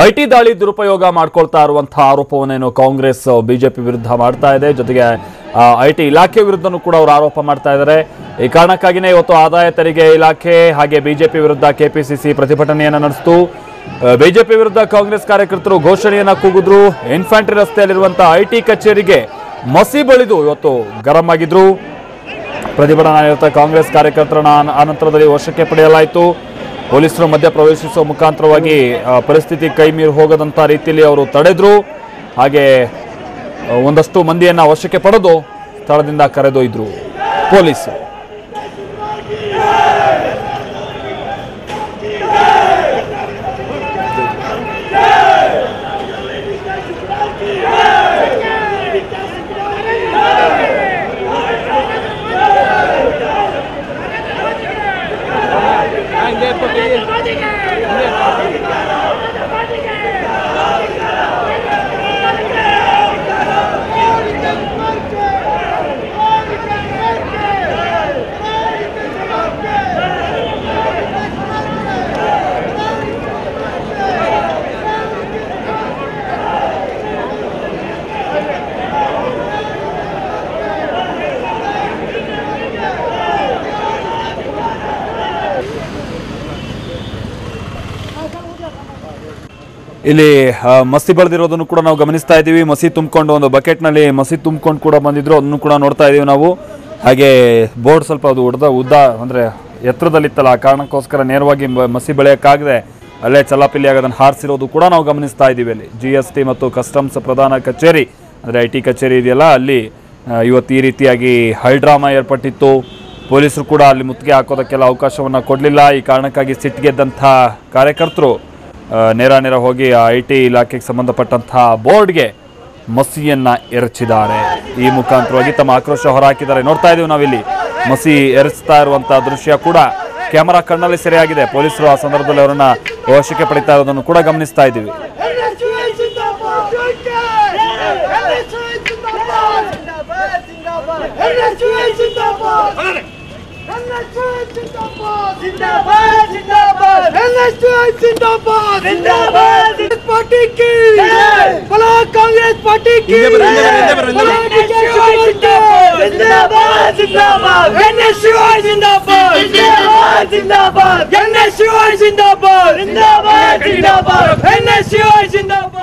IT ದಾಳಿ ದುರುಪಯೋಗ ಮಾಡ್ಕೊಳ್ತಾ ಇರುವಂತಹ ಆರೋಪವನ್ನೇನು ಕಾಂಗ್ರೆಸ್ ಬಿಜೆಪಿ ವಿರುದ್ಧ ಮಾಡ್ತಾ ಇದೆ. ಜೊತೆಗೆ ಐಟಿ ಇಲಾಖೆ ವಿರುದ್ಧನೂ ಕೂಡ ಅವರು ಆರೋಪ ಮಾಡ್ತಾ ಇದ್ದಾರೆ. ಈ ಕಾರಣಕ್ಕಾಗಿಯೇ ಇವತ್ತು ಆದಾಯ ತೆರಿಗೆ ಇಲಾಖೆ ಹಾಗೆ ಬಿಜೆಪಿ ವಿರುದ್ಧ ಕೆಪಿಸಿಸಿ ಪ್ರತಿಭಟನೆಯನ್ನು ನಡೆಸಿತು. ಬಿಜೆಪಿ ವಿರುದ್ಧ ಕಾಂಗ್ರೆಸ್ ಕಾರ್ಯಕರ್ತರು ಘೋಷಣೆಯನ್ನ ಕೂಗಿದ್ರು. ಇನ್ಫ್ಯಾಂಟ್ರಿ ರಸ್ತೆಯಲ್ಲಿರುವಂತಹ ಐಟಿ ಕಚೇರಿಗೆ ಮಸಿ ಬಳಿದು ಇವತ್ತು ಗರಂ ಆಗಿದ್ರು. ಪ್ರತಿಭಟನಾ ನಿರತ ಕಾಂಗ್ರೆಸ್ ಕಾರ್ಯಕರ್ತರನ್ನ ಅನಂತರದಲ್ಲಿ ವಶಕ್ಕೆ ಪಡೆಯಲಾಯಿತು. ಪೊಲೀಸರು ಮಧ್ಯ ಪ್ರವೇಶಿಸುವ ಮುಖಾಂತರವಾಗಿ ಪರಿಸ್ಥಿತಿ ಕೈ ಮೀರಿ ಹೋಗದಂತ ರೀತಿಯಲ್ಲಿ ಅವರು ತಡೆದ್ರು. ಹಾಗೆ ಒಂದಷ್ಟು ಮಂದಿಯನ್ನ ವಶಕ್ಕೆ ಪಡೆದು ಸ್ಥಳದಿಂದ ಕರೆದೊಯ್ದ್ರು ಪೊಲೀಸರು. ಇಲ್ಲಿ ಮಸಿ ಬೆಳೆದಿರೋದನ್ನು ಕೂಡ ನಾವು ಗಮನಿಸ್ತಾ ಇದ್ದೀವಿ. ಮಸಿ ತುಂಬಿಕೊಂಡು ಒಂದು ಬಕೆಟ್ನಲ್ಲಿ ಮಸಿ ತುಂಬಿಕೊಂಡು ಕೂಡ ಬಂದಿದ್ರು, ಅದನ್ನು ಕೂಡ ನೋಡ್ತಾ ಇದ್ದೀವಿ ನಾವು. ಹಾಗೆ ಬೋರ್ಡ್ ಸ್ವಲ್ಪ ಅದು ಉದ್ದ ಅಂದರೆ ಎತ್ತರದಲ್ಲಿತ್ತಲ್ಲ, ಆ ಕಾರಣಕ್ಕೋಸ್ಕರ ನೇರವಾಗಿ ಮಸಿ ಬೆಳೆಯೋಕ್ಕಾಗದೆ ಅಲ್ಲೇ ಚಲಾಪಿಲಿ ಆಗೋದನ್ನು ಹಾರಿಸಿರೋದು ಕೂಡ ನಾವು ಗಮನಿಸ್ತಾ ಇದ್ದೀವಿ. ಅಲ್ಲಿ GST ಮತ್ತು ಕಸ್ಟಮ್ಸ್ ಪ್ರಧಾನ ಕಚೇರಿ ಅಂದರೆ IT ಕಚೇರಿ ಇದೆಯಲ್ಲ, ಅಲ್ಲಿ ಇವತ್ತು ಈ ರೀತಿಯಾಗಿ ಹೈಡ್ರಾಮಾ ಏರ್ಪಟ್ಟಿತ್ತು. ಪೊಲೀಸರು ಕೂಡ ಅಲ್ಲಿ ಮುತ್ತಿಗೆ ಹಾಕೋದಕ್ಕೆಲ್ಲ ಅವಕಾಶವನ್ನು ಕೊಡಲಿಲ್ಲ. ಈ ಕಾರಣಕ್ಕಾಗಿ ಸಿಟ್ಟಿಗೆದ್ದಂಥ ಕಾರ್ಯಕರ್ತರು ನೇರ ಹೋಗಿ IT ಇಲಾಖೆಗೆ ಸಂಬಂಧಪಟ್ಟಂತಹ ಬೋರ್ಡ್ಗೆ ಮಸಿಯನ್ನ ಎರಚಿದ್ದಾರೆ. ಈ ಮುಖಾಂತರವಾಗಿ ತಮ್ಮ ಆಕ್ರೋಶ ಹೊರಹಾಕಿದ್ದಾರೆ. ನೋಡ್ತಾ ಇದ್ದೀವಿ ನಾವಿಲ್ಲಿ ಮಸಿ ಎರಚ್ತಾ ಇರುವಂತಹ ದೃಶ್ಯ ಕೂಡ ಕ್ಯಾಮರಾ ಕಣ್ಣಲ್ಲಿ ಸೆರೆಯಾಗಿದೆ. ಪೊಲೀಸರು ಆ ಸಂದರ್ಭದಲ್ಲಿ ಅವರನ್ನ ವಶಕ್ಕೆ ಪಡಿತಾ ಇರೋದನ್ನು ಕೂಡ ಗಮನಿಸ್ತಾ ಇದ್ದೀವಿ. कांग्रेस पार्टी की जिंदाबाद।